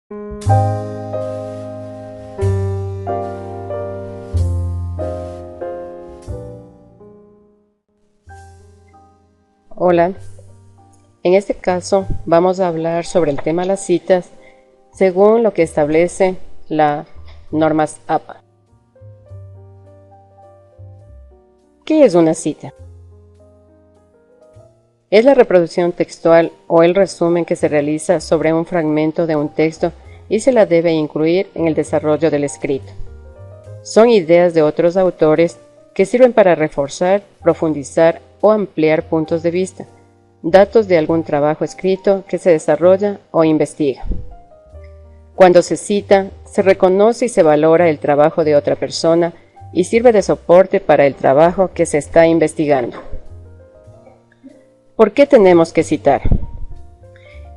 Hola, en este caso vamos a hablar sobre el tema de las citas según lo que establece la normas APA. ¿Qué es una cita? Es la reproducción textual o el resumen que se realiza sobre un fragmento de un texto y se la debe incluir en el desarrollo del escrito. Son ideas de otros autores que sirven para reforzar, profundizar o ampliar puntos de vista, datos de algún trabajo escrito que se desarrolla o investiga. Cuando se cita, se reconoce y se valora el trabajo de otra persona y sirve de soporte para el trabajo que se está investigando. ¿Por qué tenemos que citar?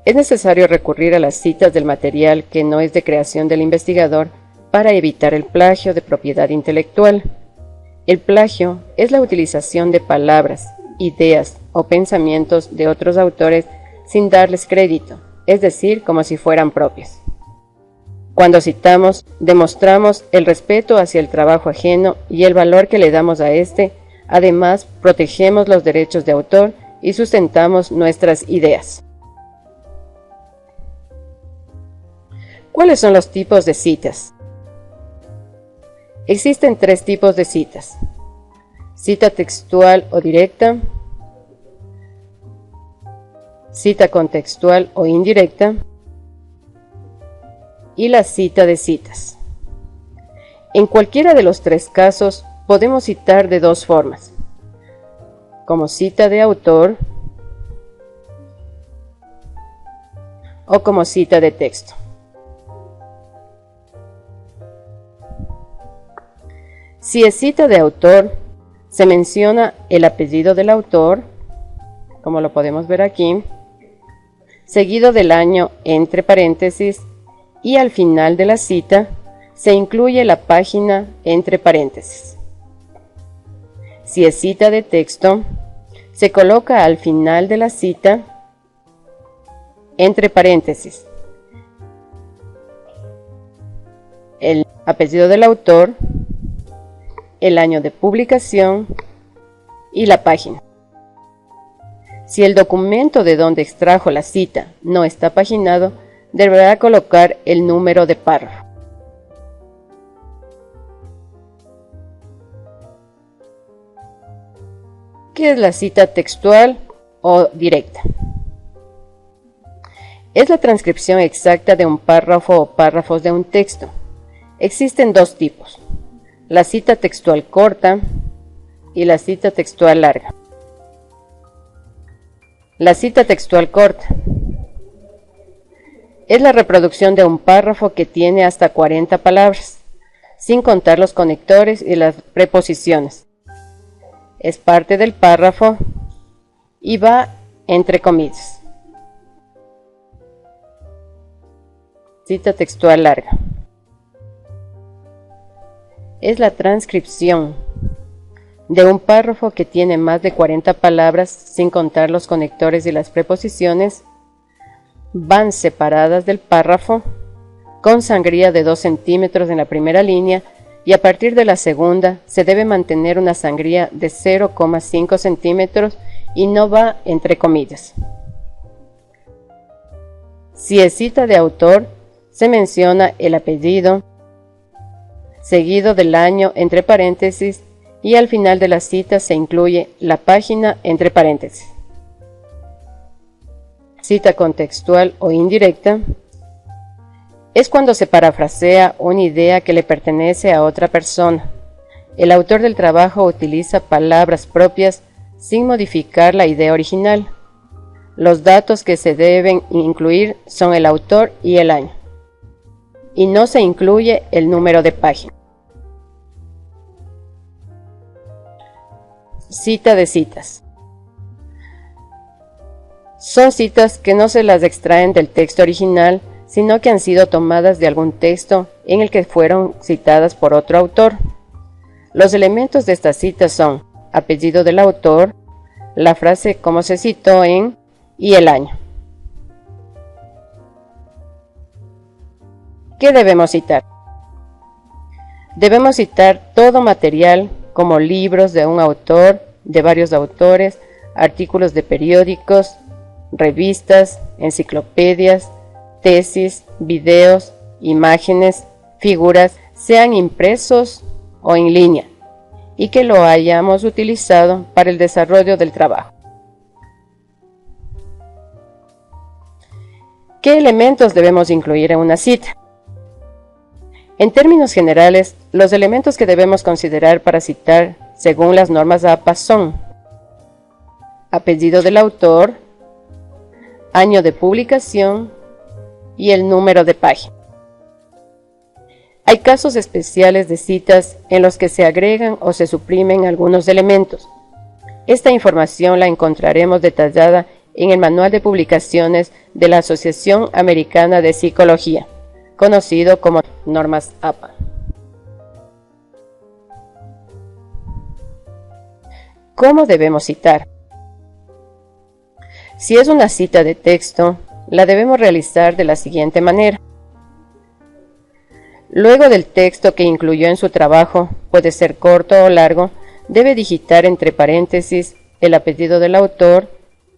Es necesario recurrir a las citas del material que no es de creación del investigador para evitar el plagio de propiedad intelectual. El plagio es la utilización de palabras, ideas o pensamientos de otros autores sin darles crédito, es decir, como si fueran propios. Cuando citamos, demostramos el respeto hacia el trabajo ajeno y el valor que le damos a este. Además, protegemos los derechos de autor y sustentamos nuestras ideas. ¿Cuáles son los tipos de citas? Existen tres tipos de citas: cita textual o directa, cita contextual o indirecta, y la cita de citas. En cualquiera de los tres casos podemos citar de dos formas: como cita de autor o como cita de texto. Si es cita de autor, se menciona el apellido del autor, como lo podemos ver aquí, seguido del año entre paréntesis, y al final de la cita se incluye la página entre paréntesis. Si es cita de texto, se coloca al final de la cita, entre paréntesis, el apellido del autor, el año de publicación y la página. Si el documento de donde extrajo la cita no está paginado, deberá colocar el número de párrafo. ¿Qué es la cita textual o directa? Es la transcripción exacta de un párrafo o párrafos de un texto. Existen dos tipos: la cita textual corta y la cita textual larga. La cita textual corta es la reproducción de un párrafo que tiene hasta 40 palabras, sin contar los conectores y las preposiciones. Es parte del párrafo y va entre comillas. Cita textual larga es la transcripción de un párrafo que tiene más de 40 palabras, sin contar los conectores y las preposiciones. Van separadas del párrafo con sangría de 2 centímetros en la primera línea y a partir de la segunda se debe mantener una sangría de 0,5 centímetros y no va entre comillas. Si es cita de autor, se menciona el apellido, seguido del año entre paréntesis, y al final de la cita se incluye la página entre paréntesis. Cita contextual o indirecta es cuando se parafrasea una idea que le pertenece a otra persona. El autor del trabajo utiliza palabras propias sin modificar la idea original. Los datos que se deben incluir son el autor y el año, y no se incluye el número de página. Cita de citas. Son citas que no se las extraen del texto original, sino que han sido tomadas de algún texto en el que fueron citadas por otro autor. Los elementos de estas citas son apellido del autor, la frase como se citó en y el año. ¿Qué debemos citar? Debemos citar todo material como libros de un autor, de varios autores, artículos de periódicos, revistas, enciclopedias, tesis, videos, imágenes, figuras, sean impresos o en línea, y que lo hayamos utilizado para el desarrollo del trabajo. ¿Qué elementos debemos incluir en una cita? En términos generales, los elementos que debemos considerar para citar según las normas APA son apellido del autor, año de publicación y el número de página. Hay casos especiales de citas en los que se agregan o se suprimen algunos elementos. Esta información la encontraremos detallada en el Manual de Publicaciones de la Asociación Americana de Psicología, conocido como Normas APA. ¿Cómo debemos citar? Si es una cita de texto, la debemos realizar de la siguiente manera. Luego del texto que incluyó en su trabajo, puede ser corto o largo, debe digitar entre paréntesis el apellido del autor,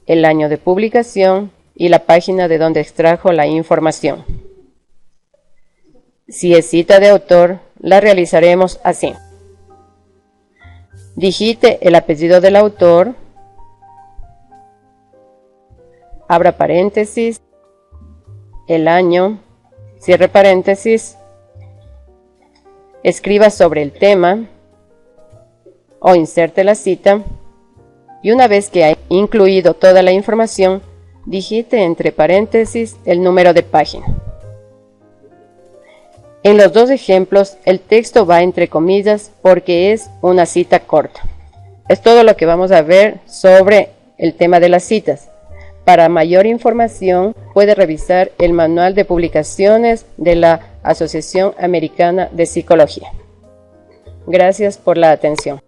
el año de publicación y la página de donde extrajo la información. Si es cita de autor, la realizaremos así. Digite el apellido del autor, abra paréntesis, el año, cierre paréntesis, escriba sobre el tema o inserte la cita y una vez que ha incluido toda la información, digite entre paréntesis el número de página. En los dos ejemplos, el texto va entre comillas porque es una cita corta. Es todo lo que vamos a ver sobre el tema de las citas. Para mayor información, puede revisar el Manual de Publicaciones de la Asociación Americana de Psicología. Gracias por la atención.